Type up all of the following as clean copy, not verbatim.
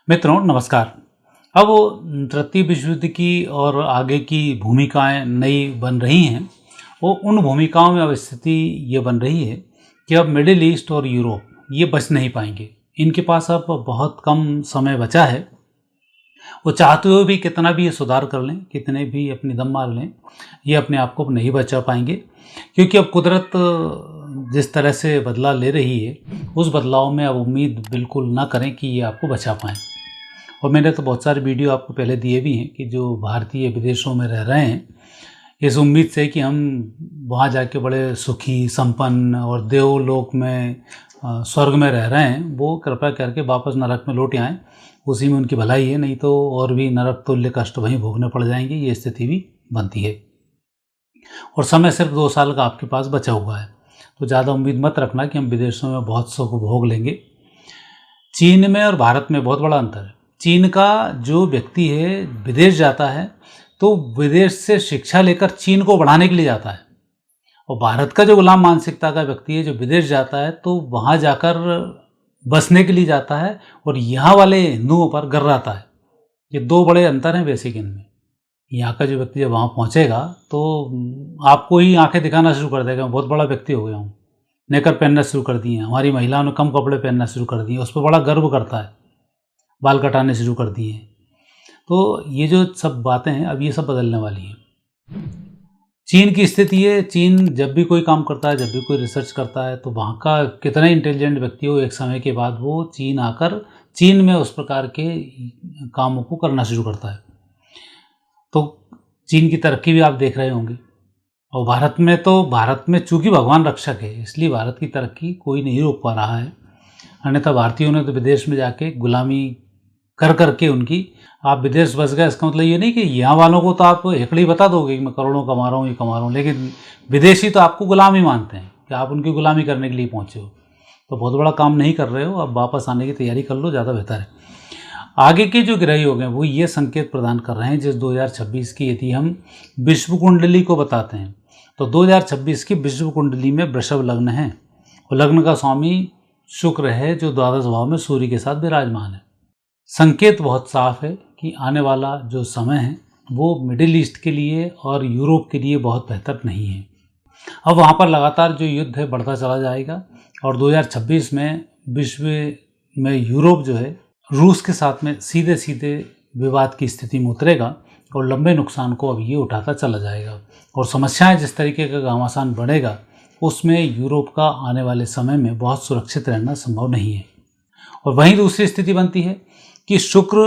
मित्रों नमस्कार। अब तृतीय विश्व युद्ध की और आगे की भूमिकाएं नई बन रही हैं। वो उन भूमिकाओं में अब स्थिति ये बन रही है कि अब मिडिल ईस्ट और यूरोप ये बच नहीं पाएंगे। इनके पास अब बहुत कम समय बचा है। वो चाहते हुए भी कितना भी ये सुधार कर लें, कितने भी अपनी दम मार लें, ये अपने आप को नहीं बचा पाएंगे, क्योंकि अब कुदरत जिस तरह से बदलाव ले रही है उस बदलाव में अब उम्मीद बिल्कुल ना करें कि ये आपको बचा पाएँ। और मैंने तो बहुत सारे वीडियो आपको पहले दिए भी हैं कि जो भारतीय विदेशों में रह रहे हैं इस उम्मीद से कि हम वहाँ जाके बड़े सुखी संपन्न और देवलोक में स्वर्ग में रह रहे हैं, वो कृपया करके वापस नरक में लौट आएँ। उसी में उनकी भलाई है, नहीं तो और भी नरक तुल्य कष्ट वहीं भोगने पड़ जाएंगे। ये स्थिति भी बनती है और समय सिर्फ 2 साल का आपके पास बचा हुआ है, तो ज़्यादा उम्मीद मत रखना कि हम विदेशों में बहुत सुख भोग लेंगे। चीन में और भारत में बहुत बड़ा अंतर है। चीन का जो व्यक्ति है विदेश जाता है तो विदेश से शिक्षा लेकर चीन को बढ़ाने के लिए जाता है, और भारत का जो गुलाम मानसिकता का व्यक्ति है जो विदेश जाता है तो वहाँ जाकर बसने के लिए जाता है और यहाँ वाले हिंदुओं पर गर्राता है। ये 2 बड़े अंतर हैं बेसिक इनमें। यहाँ का जो व्यक्ति जब वहाँ पहुँचेगा तो आपको ही आंखें दिखाना शुरू कर देगा, मैं बहुत बड़ा व्यक्ति हो गया हूँ, नेकर पहनना शुरू कर दिए हैं, हमारी महिलाओं ने कम कपड़े पहनना शुरू कर दिए, उस पर बड़ा गर्व करता है, बाल कटाने शुरू कर दिए हैं। तो ये जो सब बातें हैं अब ये सब बदलने वाली हैं। चीन की स्थिति है, चीन जब भी कोई काम करता है, जब भी कोई रिसर्च करता है, तो वहाँ का कितना इंटेलिजेंट व्यक्ति हो, एक समय के बाद वो चीन आकर चीन में उस प्रकार के कामों को करना शुरू करता है। तो चीन की तरक्की भी आप देख रहे होंगे। और भारत में चूंकि भगवान रक्षक है इसलिए भारत की तरक्की कोई नहीं रोक पा रहा है। अन्यथा भारतीयों ने तो विदेश में जाके गुलामी कर करके उनकी, आप विदेश बस गए इसका मतलब ये नहीं कि यहाँ वालों को तो आप हेकड़ी बता दोगे कि मैं करोड़ों कमा रहा हूँ, ये कमा रहा हूँ, लेकिन विदेशी तो आपको गुलाम ही मानते हैं कि आप उनकी गुलामी करने के लिए पहुँचे हो। तो बहुत बड़ा काम नहीं कर रहे हो, अब वापस आने की तैयारी कर लो, ज़्यादा बेहतर है। आगे के जो ग्रह योग हैं वो ये संकेत प्रदान कर रहे हैं, जिस 2026 की यदि हम विश्व कुंडली को बताते हैं तो 2026 की विश्व कुंडली में वृषभ लग्न है और लग्न का स्वामी शुक्र है जो द्वादश भाव में सूर्य के साथ विराजमान है। संकेत बहुत साफ है कि आने वाला जो समय है वो मिडिल ईस्ट के लिए और यूरोप के लिए बहुत बेहतर नहीं है। अब वहाँ पर लगातार जो युद्ध है बढ़ता चला जाएगा और 2026 में विश्व में यूरोप जो है रूस के साथ में सीधे सीधे विवाद की स्थिति में उतरेगा और लंबे नुकसान को अब ये उठाता चला जाएगा। और समस्याएं जिस तरीके का घमासान बढ़ेगा उसमें यूरोप का आने वाले समय में बहुत सुरक्षित रहना संभव नहीं है। और वहीं दूसरी स्थिति बनती है कि शुक्र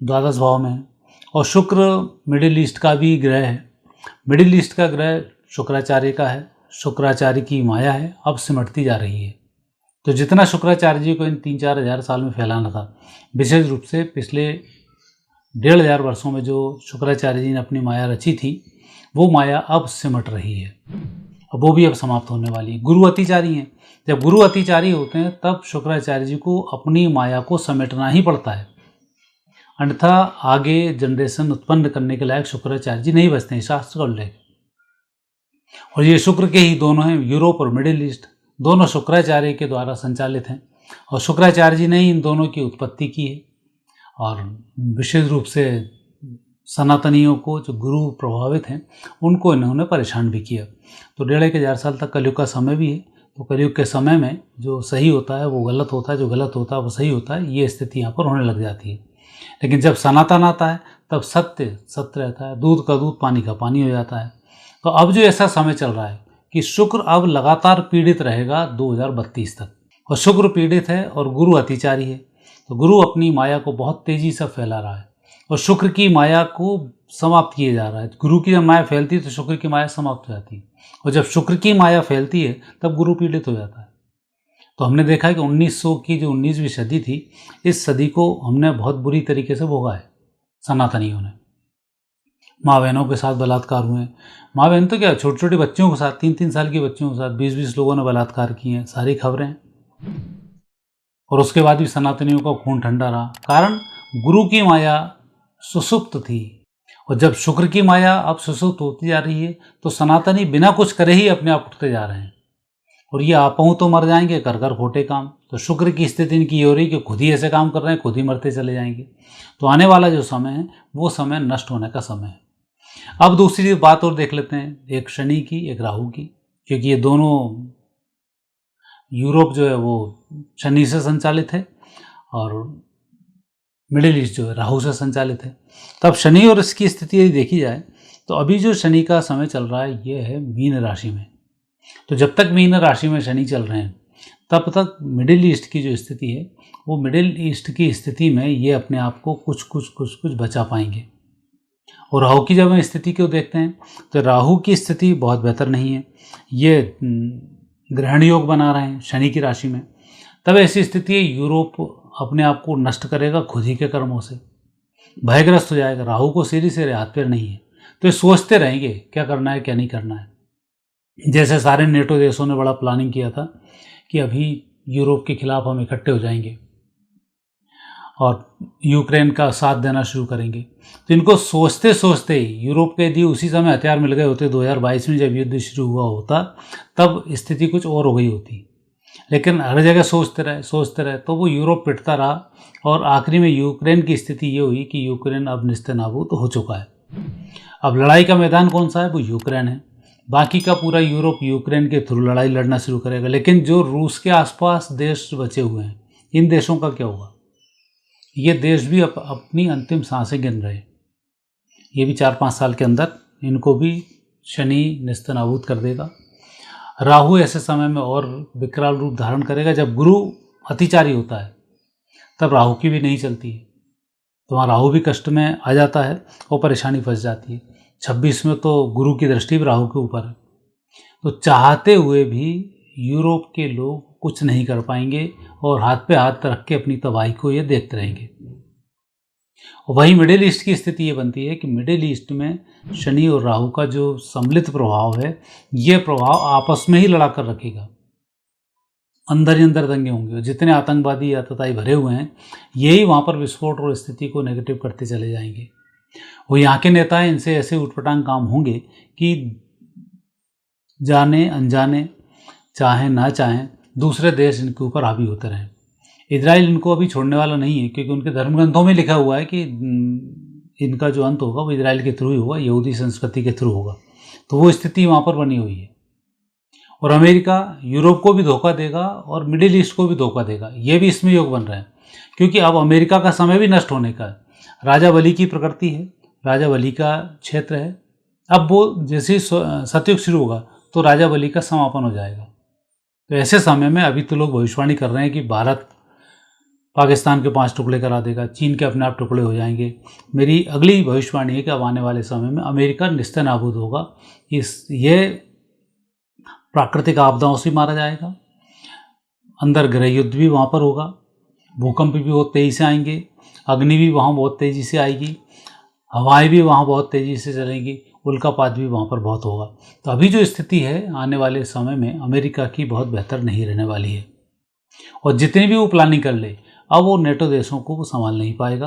द्वादश भाव में है और शुक्र मिडिल ईस्ट का भी ग्रह है। मिडिल ईस्ट का ग्रह शुक्राचार्य का है, शुक्राचार्य की माया है, अब सिमटती जा रही है। तो जितना शुक्राचार्य जी को इन 3-4 हज़ार साल में फैलाना था, विशेष रूप से पिछले 1500 वर्षों में जो शुक्राचार्य जी ने अपनी माया रची थी वो माया अब सिमट रही है, अब वो भी अब समाप्त होने वाली है। गुरु अतिचारी हैं, जब गुरु अतिचारी होते हैं तब शुक्राचार्य जी को अपनी माया को समेटना ही पड़ता है, अन्यथा आगे जनरेशन उत्पन्न करने के लायक शुक्राचार्य जी नहीं बचते हैं, शास्त्र का उल्लेख। और ये शुक्र के ही दोनों हैं, यूरोप और मिडिल ईस्ट दोनों शुक्राचार्य के द्वारा संचालित हैं और शुक्राचार्य जी ने ही इन दोनों की उत्पत्ति की है। और विशेष रूप से सनातनियों को जो गुरु प्रभावित हैं उनको इन्होंने परेशान भी किया। तो 1500 साल तक कलयुग का समय भी है, तो कलयुग के समय में जो सही होता है वो गलत होता है, जो गलत होता है वो सही होता है, ये स्थिति यहाँ पर होने लग जाती है। लेकिन जब सनातन आता है तब सत्य सत्य रहता है, दूध का दूध पानी का पानी हो जाता है। तो अब जो ऐसा समय चल रहा है कि शुक्र अब लगातार पीड़ित रहेगा 2032 तक, और शुक्र पीड़ित है और गुरु अतिचारी है। तो गुरु अपनी माया को बहुत तेज़ी से फैला रहा है और शुक्र की माया को समाप्त किया जा रहा है। गुरु की जब माया फैलती है तो शुक्र की माया समाप्त हो जाती है, और जब शुक्र की माया फैलती है तब गुरु पीड़ित हो जाता है। तो हमने देखा है कि 1900 की जो 19वीं सदी थी, इस सदी को हमने बहुत बुरी तरीके से भोगा है सनातनियों ने। माँ बहनों के साथ बलात्कार हुए, माँ बहन तो क्या छोटे छोटे बच्चों के साथ, 3-3 साल के बच्चों के साथ 20-20 लोगों ने बलात्कार किए हैं, सारी खबरें हैं। और उसके बाद भी सनातनियों का खून ठंडा रहा, कारण गुरु की माया सुसुप्त थी। और जब शुक्र की माया अब सुसुप्त होती जा रही है तो सनातनी बिना कुछ करे ही अपने आप उठते जा रहे हैं। और ये आपहूँ तो मर जाएंगे कर कर खोटे काम। तो शुक्र की स्थिति इनकी ये हो रही कि खुद ही ऐसे काम कर रहे हैं, खुद ही मरते चले जाएंगे। तो आने वाला जो समय है वो समय नष्ट होने का समय है। अब दूसरी बात और देख लेते हैं, एक शनि की एक राहु की, क्योंकि ये दोनों यूरोप जो है वो शनि से संचालित है और मिडिल ईस्ट जो है राहु से संचालित है। तब शनि और इसकी स्थिति यदि देखी जाए तो अभी जो शनि का समय चल रहा है ये है मीन राशि में। तो जब तक मीन राशि में शनि चल रहे हैं तब तक मिडिल ईस्ट की जो स्थिति है वो मिडिल ईस्ट की स्थिति में ये अपने आप को कुछ बचा पाएंगे। और राहु की जब हम स्थिति को देखते हैं तो राहु की स्थिति बहुत बेहतर नहीं है, ये ग्रहण योग बना रहे हैं शनि की राशि में। तब ऐसी स्थिति है यूरोप अपने आप को नष्ट करेगा खुद ही के कर्मों से, भयग्रस्त हो जाएगा। राहु को सीधी से हाथ पैर नहीं है, तो ये सोचते रहेंगे क्या करना है क्या नहीं करना है। जैसे सारे नेटो देशों ने बड़ा प्लानिंग किया था कि अभी यूरोप के खिलाफ हम इकट्ठे हो जाएंगे और यूक्रेन का साथ देना शुरू करेंगे। तो इनको सोचते सोचते ही यूरोप के यदि उसी समय हथियार मिल गए होते 2022 में जब युद्ध शुरू हुआ होता तब स्थिति कुछ और हो गई होती। लेकिन हर जगह सोचते रहे तो वो यूरोप पिटता रहा और आखिरी में यूक्रेन की स्थिति ये हुई कि यूक्रेन अब निस्तेनाबूद हो चुका है। अब लड़ाई का मैदान कौन सा है, वो यूक्रेन है। बाकी का पूरा यूरोप यूक्रेन के थ्रू लड़ाई लड़ना शुरू करेगा। लेकिन जो रूस के आसपास देश बचे हुए हैं इन देशों का क्या होगा? ये देश भी अपनी अंतिम सांसें गिन रहे हैं। ये भी 4-5 साल के अंदर इनको भी शनि निस्तेनाबूद कर देगा। राहु ऐसे समय में और विकराल रूप धारण करेगा। जब गुरु अतिचारी होता है तब राहु की भी नहीं चलती है, तो वहाँ राहु भी कष्ट में आ जाता है और परेशानी फंस जाती है। 26 में तो गुरु की दृष्टि भी राहु के ऊपर है। तो चाहते हुए भी यूरोप के लोग कुछ नहीं कर पाएंगे और हाथ पे हाथ रख के अपनी तबाही को ये देखते रहेंगे। और वही मिडिल ईस्ट की स्थिति ये बनती है कि मिडिल ईस्ट में शनि और राहु का जो सम्मिलित प्रभाव है ये प्रभाव आपस में ही लड़ा कर रखेगा। अंदर ही अंदर दंगे होंगे। जितने आतंकवादी आतताई भरे हुए हैं यही वहाँ पर विस्फोट और स्थिति को नेगेटिव करते चले जाएंगे। वो यहाँ के नेता हैं, इनसे ऐसे उटपटांग काम होंगे कि जाने अनजाने चाहे ना चाहें दूसरे देश इनके ऊपर हावी होते रहें। इजराइल इनको अभी छोड़ने वाला नहीं है, क्योंकि उनके धर्म ग्रंथों में लिखा हुआ है कि इनका जो अंत होगा वो इजराइल के थ्रू ही होगा, यहूदी संस्कृति के थ्रू होगा। तो वो स्थिति वहाँ पर बनी हुई है। और अमेरिका यूरोप को भी धोखा देगा और मिडिल ईस्ट को भी धोखा देगा, ये भी इसमें योग बन रहा है। क्योंकि अब अमेरिका का समय भी नष्ट होने का है। राजा बलि की प्रकृति है, राजा बलि का क्षेत्र है। अब वो जैसे सतयुग शुरू होगा तो राजा बलि का समापन हो जाएगा। तो ऐसे समय में अभी तो लोग भविष्यवाणी कर रहे हैं कि भारत पाकिस्तान के 5 टुकड़े करा देगा, चीन के अपने आप टुकड़े हो जाएंगे। मेरी अगली भविष्यवाणी है कि अब आने वाले समय में अमेरिका निस्तेनाबूद होगा। ये प्राकृतिक आपदाओं से मारा जाएगा, अंदर गृह युद्ध भी वहाँ पर होगा, भूकंप भी बहुत तेज़ी से आएंगे, अग्नि भी वहाँ बहुत तेज़ी से आएगी, हवाएं भी वहाँ बहुत तेज़ी से चलेंगी, उल्कापात भी वहाँ पर बहुत होगा। तो अभी जो स्थिति है आने वाले समय में अमेरिका की बहुत बेहतर नहीं रहने वाली है। और जितनी भी वो प्लानिंग कर ले अब वो नेटो देशों को वो संभाल नहीं पाएगा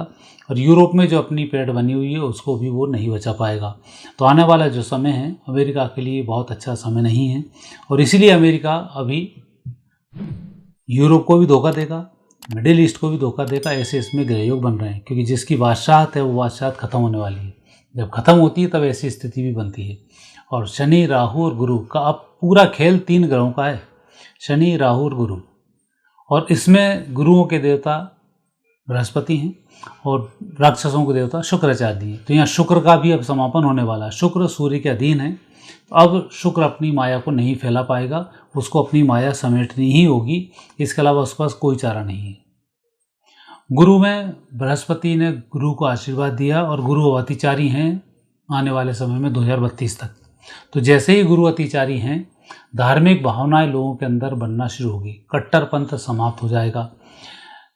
और यूरोप में जो अपनी पेड़ बनी हुई है उसको भी वो नहीं बचा पाएगा। तो आने वाला जो समय है अमेरिका के लिए बहुत अच्छा समय नहीं है और इसीलिए अमेरिका अभी यूरोप को भी धोखा देगा, मिडिल ईस्ट को भी धोखा देगा। ऐसे इसमें गृहयोग बन रहे हैं, क्योंकि जिसकी बादशाहत है वो बादशाहत खत्म होने वाली है। जब खत्म होती है तब ऐसी स्थिति भी बनती है। और शनि राहु और गुरु का अब पूरा खेल 3 ग्रहों का है, शनि राहु और गुरु। और इसमें गुरुओं के देवता बृहस्पति हैं और राक्षसों के देवता शुक्राचार्य हैं। तो यहाँ शुक्र का भी अब समापन होने वाला है। शुक्र सूर्य के अधीन है। अब शुक्र अपनी माया को नहीं फैला पाएगा, उसको अपनी माया समेटनी ही होगी, इसके अलावा उसके पास कोई चारा नहीं है। गुरु में बृहस्पति ने गुरु को आशीर्वाद दिया और गुरु अतिचारी हैं आने वाले समय में 2032 तक। तो जैसे ही गुरु अतिचारी हैं धार्मिक भावनाएं लोगों के अंदर बनना शुरू होगी, कट्टरपंथ समाप्त हो जाएगा।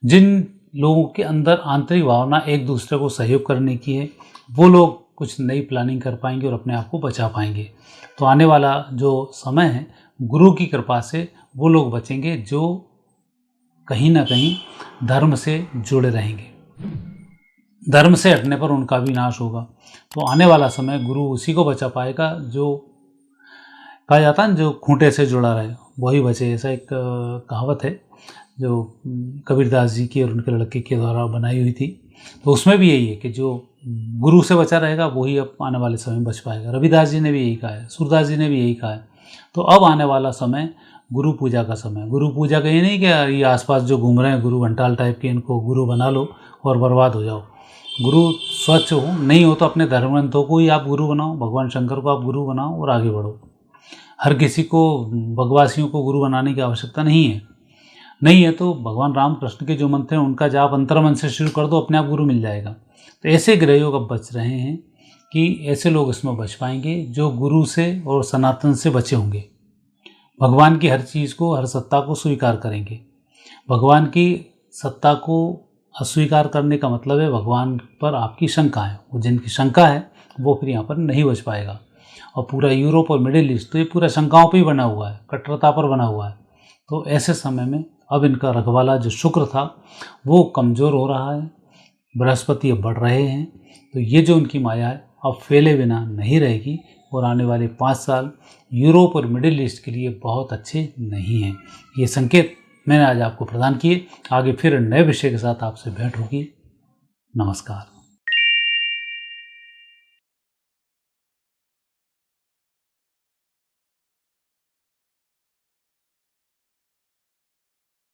जिन लोगों के अंदर आंतरिक भावना एक दूसरे को सहयोग करने की है वो लोग कुछ नई प्लानिंग कर पाएंगे और अपने आप को बचा पाएंगे। तो आने वाला जो समय है गुरु की कृपा से वो लोग बचेंगे जो कहीं ना कहीं धर्म से जुड़े रहेंगे। धर्म से हटने पर उनका भी नाश होगा। तो आने वाला समय गुरु उसी को बचा पाएगा जो कहा जाता है जो खूंटे से जुड़ा रहे, वही बचे, ऐसा एक कहावत है जो कबीरदास जी की और उनके लड़के के द्वारा बनाई हुई थी। तो उसमें भी यही है कि जो गुरु से बचा रहेगा वही अब आने वाले समय में बच पाएगा। रविदास जी ने भी यही कहा है, सूरदास जी ने भी यही कहा है। तो अब आने वाला समय गुरु पूजा का समय। गुरु पूजा का ये नहीं कि ये आसपास जो घूम रहे हैं गुरु घंटाल टाइप के, इनको गुरु बना लो और बर्बाद हो जाओ। गुरु स्वच्छ हो, नहीं हो तो अपने धर्मग्रंथों को ही आप गुरु बनाओ, भगवान शंकर को आप गुरु बनाओ और आगे बढ़ो। हर किसी को, भगवासियों को गुरु बनाने की आवश्यकता नहीं है। नहीं है तो भगवान राम कृष्ण के जो मंत्र हैं उनका जाप अंतर्मन से शुरू कर दो, अपने आप गुरु मिल जाएगा। तो ऐसे ग्रहयोग अब बच रहे हैं कि ऐसे लोग इसमें बच पाएंगे जो गुरु से और सनातन से बचे होंगे, भगवान की हर चीज़ को, हर सत्ता को स्वीकार करेंगे। भगवान की सत्ता को अस्वीकार करने का मतलब है भगवान पर आपकी शंका है। वो जिनकी शंका है वो फिर यहाँ पर नहीं बच पाएगा। और पूरा यूरोप और मिडिल ईस्ट तो ये पूरा शंकाओं पर ही बना हुआ है, कट्टरता पर बना हुआ है। तो ऐसे समय में अब इनका रखवाला जो शुक्र था वो कमज़ोर हो रहा है, बृहस्पति अब बढ़ रहे हैं। तो ये जो उनकी माया है अब फैले बिना नहीं रहेगी और आने वाले 5 साल यूरोप और मिडिल ईस्ट के लिए बहुत अच्छे नहीं हैं। ये संकेत मैंने आज आपको प्रदान किए। आगे फिर नए विषय के साथ आपसे भेंट होगी। नमस्कार।